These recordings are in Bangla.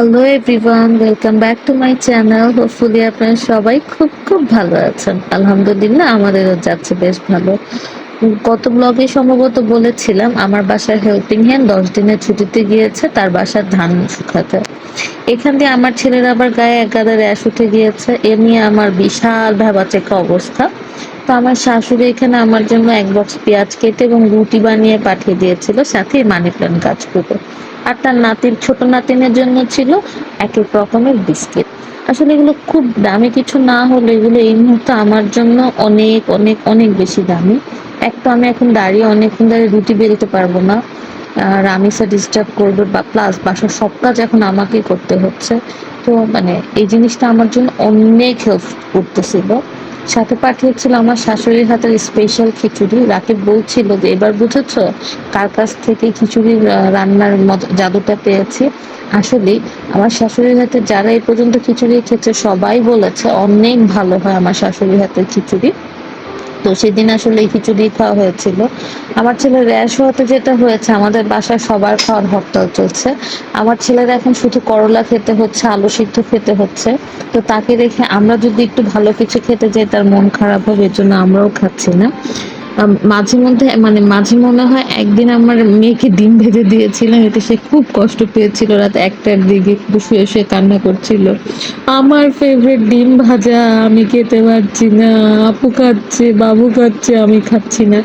Hello everyone, welcome back to my channel. Hopefully আপনারা সবাই খুব খুব ভালো আছেন। আলহামদুলিল্লাহ, আমাদেরও যাচ্ছে বেশ ভালো। গত ব্লগে সম্ভবত বলেছিলাম আমার বাসার হেল্পিং হ্যান্ড 10 দিনের ছুটিতে গিয়েছে তার বাসার ধান শুকাতে। এখান দিয়ে আমার ছেলের আবার গায়ে এক গাদা র্যাশ উঠে গিয়েছে। এ নিয়ে আমার বিশাল ভ্যাবাচেকা অবস্থা। তো আমার শাশুড়ি এখানে আমার জন্য এক বক্স পেঁয়াজ কেটে এবং রুটি বানিয়ে পাঠিয়ে দিয়েছিল, সাথে মানি প্ল্যান্ট গাছগুলো। আর তার ছোট নাতিনের জন্য ছিল এক এক রকমের বিস্কিট। আসলে এগুলো খুব দামি কিছু না হলে এগুলো এই মুহূর্তে আমার জন্য অনেক অনেক অনেক বেশি দামি। এক তো আমি এখন দাঁড়িয়ে অনেকক্ষণ ধরে রুটি বেলতে পারবো না, রামিসা ডিস্টার্ব করবে, বা প্লাস বাসার সব কাজ এখন আমাকেই করতে হচ্ছে। তো মানে এই জিনিসটা আমার জন্য অনেক হেল্প করতেছিল। সাথে পাঠিয়েছিল আমার শাশুড়ির হাতের স্পেশাল খিচুড়ি। রাকিব বলছিল যে এবার বুঝেছো কার কাছ থেকে খিচুড়ির রান্নার জাদুটা পেয়েছি। আসলেই আমার শাশুড়ির হাতে যারা এই পর্যন্ত খিচুড়ি খেয়েছে সবাই বলেছে অনেক ভালো হয় আমার শাশুড়ির হাতের খিচুড়ি। তো সেদিন আসলে এই খিচুড়ি খাওয়া হয়েছিল। আমার ছেলের র্যাশ হওয়াতে যেটা হয়েছে, আমাদের বাসায় সবার খাওয়ার হরতাল চলছে। আমার ছেলের এখন শুধু করলা খেতে হচ্ছে, আলু সিদ্ধ খেতে হচ্ছে। তো তাকে রেখে আমরা যদি একটু ভালো কিছু খেতে যাই তার মন খারাপ হবে, এর জন্য আমরাও খাচ্ছি না। মাঝে মধ্যে মানে মাঝে মনে হয় একদিন আমার মেয়েকে ডিম ভেজে দিয়েছিলাম, এতে সে খুব কষ্ট পেয়েছিল। রাত 1টার দিকে শুয়ে শুয়ে কান্না করছিল, আমার ফেভারিট ডিম ভাজা আমি খেতে পারছি না, আপু খাচ্ছে, বাবু খাচ্ছে, আমি খাচ্ছি না।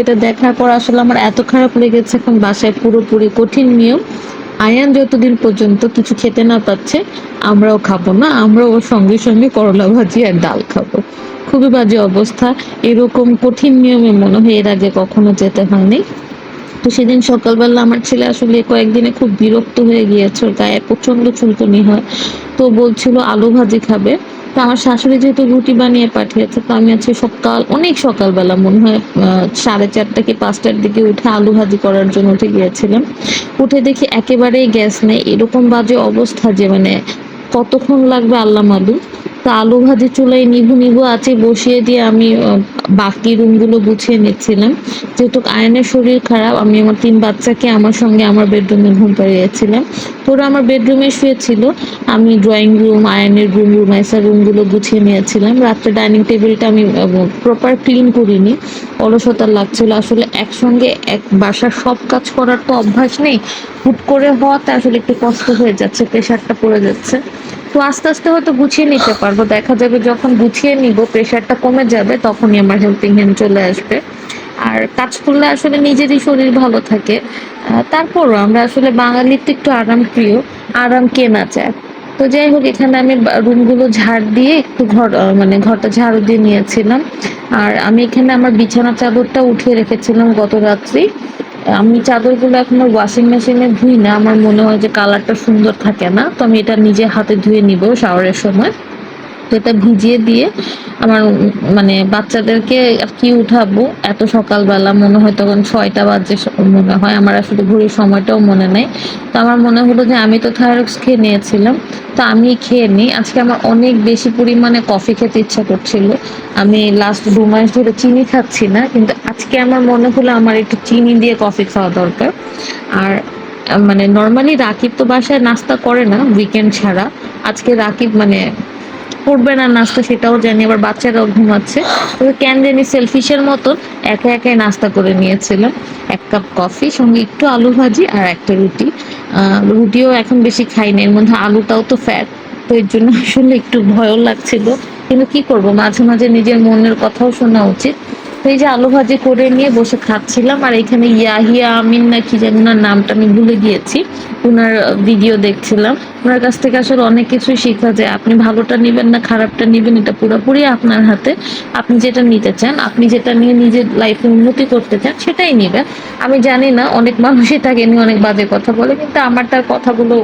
এটা দেখার পর আসলে আমার এত খারাপ লেগেছে। এখন বাসায় পুরোপুরি কঠিন নিয়ম, আয়ান যতদিন পর্যন্ত কিছু খেতে না পাচ্ছে আমরাও খাবো না, আমরাও ওর সঙ্গে সঙ্গে করলা ভাজি আর ডাল খাবো। খুবই বাজে অবস্থা। এরকম কঠিন নিয়মে মনে হয় এর আগে কখনো যেতে হয়নি। তো সেদিন সকালবেলা আমার ছেলে আসলে কয়েকদিনে খুব বিরক্ত হয়ে গিয়েছে, ওর গায়ে প্রচন্ড চুলকুনি হয়। তো বলছিল আলু ভাজি খাবে। তো আমার শাশুড়ি যেহেতু রুটি বানিয়ে পাঠিয়েছে, তো আমি আজকে অনেক সকালবেলা মনে হয় 4:30 কি 5টার দিকে উঠে আলু ভাজি করার জন্য উঠে গিয়েছিলাম। উঠে দেখি একেবারেই গ্যাস নেই, এরকম বাজে অবস্থা যে মানে কতক্ষণ লাগবে আল্লাহ মালুম। তো আলু ভাজি চুলায় নিভু নিভু আছে বসিয়ে দিয়ে আমি বাকি রুমগুলো গুছিয়ে নিচ্ছিলাম। যেহেতু আয়নের শরীর খারাপ, আমি আমার 3 বাচ্চাকে আমার সঙ্গে আমার বেডরুমে ঘুম পাড়িয়েছিলাম। তোরা আমার বেডরুমে শুয়েছিল, আমি ড্রয়িং রুম, আয়নের রুম, রুমাইসার রুমগুলো গুছিয়ে নিয়েছিলাম। রাত্রে ডাইনিং টেবিলটা আমি প্রপার ক্লিন করিনি, অলসতা লাগছিল। আসলে একসঙ্গে এক বাসার সব কাজ করার তো অভ্যাস নেই, হুট করে হওয়াতে আসলে একটু কষ্ট হয়ে যাচ্ছে, প্রেশারটা পড়ে যাচ্ছে। তো আস্তে আস্তে হয়তো গুছিয়ে নিতে পারবো, দেখা যাবে যখন গুছিয়ে নিব প্রেশারটা কমে যাবে, তখনই আমার হেল্পিং হ্যান্ড চলে আসবে। আর কাজ করলে আসলে নিজেরই শরীর ভালো থাকে। তারপরও আমরা আসলে বাঙালির তো একটু আরাম প্রিয়, আরাম কে না চায়। তো যাই হোক, এখানে আমি রুমগুলো ঝাড় দিয়ে একটু মানে ঘরটা ঝাড়ু দিয়ে নিয়েছিলাম। আর আমি এখানে আমার বিছানা চাদরটা উঠিয়ে রেখেছিলাম গত রাত্রি। আমি চাদরগুলো এখনো ওয়াশিং মেশিনে ধুই না, আমার মনে হয় যে কালারটা সুন্দর থাকে না। তো আমি এটা নিজে হাতে ধুয়ে নিব শাওয়ারের সময়। তো এটা ভিজিয়ে দিয়ে আমার মানে বাচ্চাদেরকে আর কি উঠাবো এত সকালবেলা, মনে হয় তখন 6টা বাজে মনে হয়, আমার আসলে ঘড়ির সময়টাও মনে নেই। তো আমার মনে হলো যে আমি তো থাইরক্স খেয়ে নিয়েছিলাম, তো আমি খেয়ে নিই। আজকে আমার অনেক বেশি পরিমাণে কফি খেতে ইচ্ছা করছিল। আমি লাস্ট 2 মাস ধরে চিনি খাচ্ছি না, কিন্তু আজকে আমার মনে হলো আমার একটু চিনি দিয়ে কফি খাওয়া দরকার। আর মানে নর্মালি রাকিব তো বাসায় নাস্তা করে না উইকেন্ড ছাড়া। আজকে রাকিব মানে করবে না নাস্তা সেটাও জানি, আবার বাচ্চারাও ঘুমাচ্ছে। তো কেন জানি সেলফিশের মতন একা একাই নাস্তা করে নিয়েছিলাম। 1 কাপ কফি, সঙ্গে একটু আলু ভাজি আর একটা রুটি। রুটিও এখন বেশি খাই না, এর মধ্যে আলুটাও তো ফ্যাট। তো এর জন্য আসলে একটু ভয়ও লাগছিল, কিন্তু কি করব, মাঝে মাঝে নিজের মনের কথাও শোনা উচিত। তো এই যে আলু ভাজি করে নিয়ে বসে খাচ্ছিলাম, আর এখানে ইয়াহিয়া আমিন না কি যেন ওনার নামটা আমি ভুলে গিয়েছি, ওনার ভিডিও দেখছিলাম। ওনার কাছ থেকে আসলে অনেক কিছুই শেখা যায়। আপনি ভালোটা নিবেন না খারাপটা নিবেন এটা পুরোপুরি আপনার হাতে। আপনি যেটা নিতে চান, আপনি যেটা নিয়ে নিজের লাইফে উন্নতি করতে চান সেটাই নিবেন। আমি জানি না অনেক মানুষই এটাকে নিয়ে অনেক বাজে কথা বলে, কিন্তু আমার তার কথাগুলো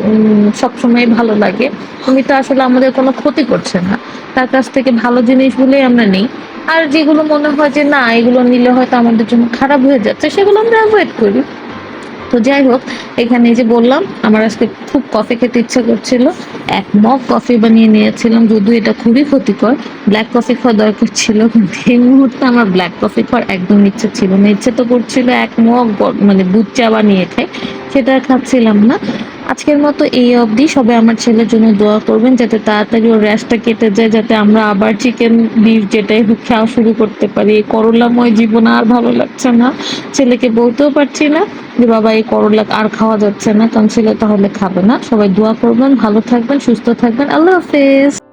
সবসময় ভালো লাগে। উনি তো আসলে আমাদের কোনো ক্ষতি করছে না, তার কাছ থেকে ভালো জিনিসগুলোই আমরা নিই। আর যেগুলো মনে হয় যে না এগুলো নিলে হয়তো আমাদের জন্য খারাপ হয়ে যাচ্ছে, সেগুলো আমরা অ্যাভয়েড করি। তো যাই হোক, এখানে এই যে বললাম আমার আজকে খুব কফি খেতে ইচ্ছা করছিল, 1 মগ কফি বানিয়ে নিয়েছিলাম, যদিও এটা খুবই ক্ষতিকর। ব্ল্যাক কফি খাওয়া দরকার ছিল, কিন্তু এই মুহূর্তে আমার ব্ল্যাক কফি খাওয়ার একদম ইচ্ছে ছিল না। ইচ্ছে তো করছিল 1 মগ মানে দুধ চা বানিয়ে খাই, সেটা আর খাচ্ছিলাম না। আজকের মতো এই অবধি। সবাই আমার ছেলের জন্য দোয়া করবেন যাতে তাড়াতাড়ি ওর র্যাশটা কেটে যায়, যাতে আমরা আবার চিকেন বিফ যেটাই হোক খাওয়া শুরু করতে পারি। এই করলাময় জীবন আর ভালো লাগছে না। ছেলেকে বলতেও পারছি না যে বাবা এই করলা আর খাওয়া যাচ্ছে না, কারণ ছেলে তাহলে খাবে না। সবাই দোয়া করবেন, ভালো থাকবেন, সুস্থ থাকবেন। আল্লাহ হাফেজ।